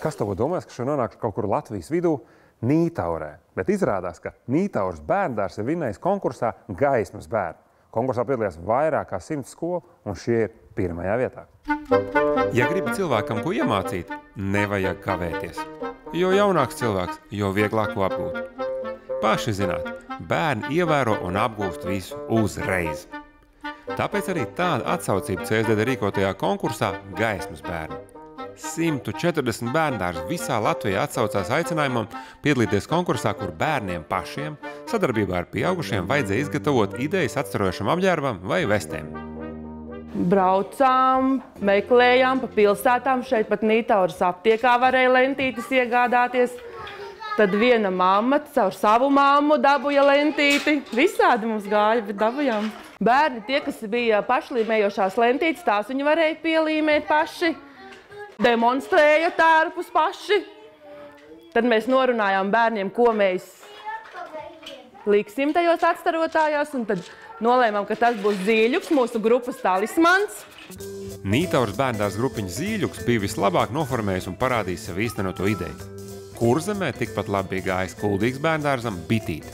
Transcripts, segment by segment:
Kas to domās, ka šo nonākšu kaut kur Latvijas vidū Nītaurē? Bet izrādās, ka Nītauras bērndārs ir vinnējis konkursā Gaismas bērni. Konkursā piedalījās vairāk kā 100 skolu, un šie ir pirmajā vietā. Ja gribi cilvēkam ko iemācīt, nevajag kavēties. Jo jaunāks cilvēks, jo vieglāk ko apgūt. Paši zināt, bērni ievēro un apgūst visu uzreiz. Tāpēc arī tāda atsaucība CSDD rīkotajā konkursā Gaismas bērni. 140 bērndārs visā Latvijā atsaucās aicinājumam piedalīties konkursā, kur bērniem pašiem sadarbībā ar pieaugušiem vajadzēja izgatavot idejas atstarojošam apģērbam vai vestēm. Braucām, meklējām pa pilsētām, šeit pat Nītauras aptiekā varēja lentītes iegādāties. Tad viena mamma caur savu mammu dabūja lentīti. Visādi mums gāja, bet dabujām. Bērni, tie, kas bija pašlīmējošās lentītes, tās viņi varēja pielīmēt paši. Demonstrēja tērpus paši. Tad mēs norunājām bērniem, ko mēs liksim tajos atstarotājās, un tad nolēmām, ka tas būs Zīļuks, mūsu grupas talismans. Nītauras bērndārs grupiņa Zīļuks bija vislabāk noformējis un parādījis sev īstenoto ideju. Kurzemē tikpat labi bija gājis kuldīgs bērndārzam Bitīte.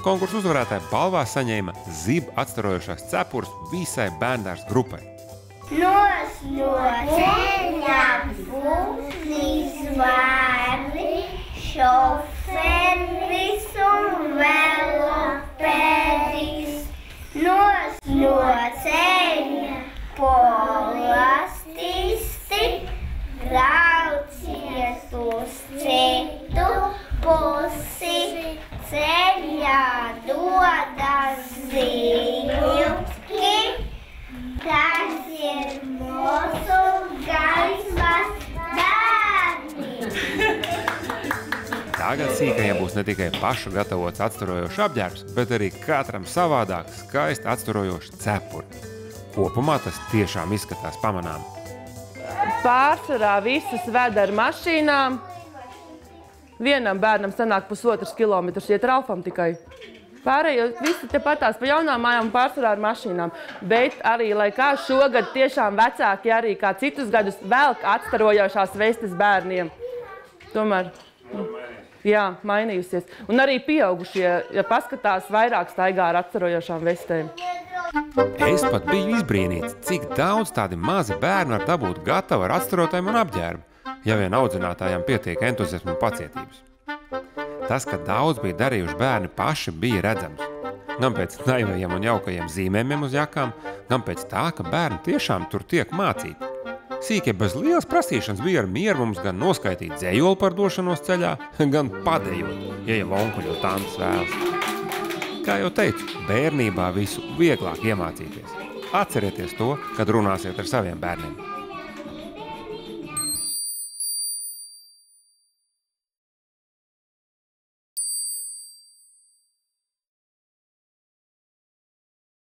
Konkursu uzvarētāja balvā saņēma zibu atstarojošās cepures visai bērndārs grupai. No ceļa būsīs vārdi, šoferis un velopēdis. No ceļa polastisti, brauciet uz citu pusi, ceļā dodas Zīļuki. Tas ir mūsu gaismas bērni. Tagad sīkajiem būs ne tikai pašu gatavots atstarojošs apģērbs, bet arī katram savādāk skaisti atstarojošs cepuri. Kopumā tas tiešām izskatās pamanām. Pārsvarā visus ved ar mašīnām. Vienam bērnam sanāk 1,5 kilometrus, iet Ralfam tikai. Pārējo visi tepatās pa jaunām mājām pārsvarā ar mašīnām. Bet arī, lai kā šogad tiešām vecāki arī kā citus gadus velk atstarojošās vestes bērniem. Tomēr, jā, mainījusies. Un arī pieaugušie, ja paskatās, vairāk staigā ar atstarojošām vestēm. Es pat biju izbrīnīts, cik daudz tādi mazi bērni var dabūt gatavu ar atstarotajiem un apģērbu, ja vien audzinātājiem pietiek entuziasmu un pacietības. Tas, ka daudz bija darījuši bērni paši, bija redzams. Gan pēc naivajiem un jaukajiem zīmējumiem uz jakām, gan pēc tā, ka bērni tiešām tur tiek mācīti. Sīkie bez lielas prasīšanas bija ar mieru mums gan noskaitīt dzejoli par došanos ceļā, gan padejot, ja jau onkuļu tantes vēlas. Kā jau teicu, bērnībā visu vieglāk iemācīties. Atcerieties to, kad runāsiet ar saviem bērniem.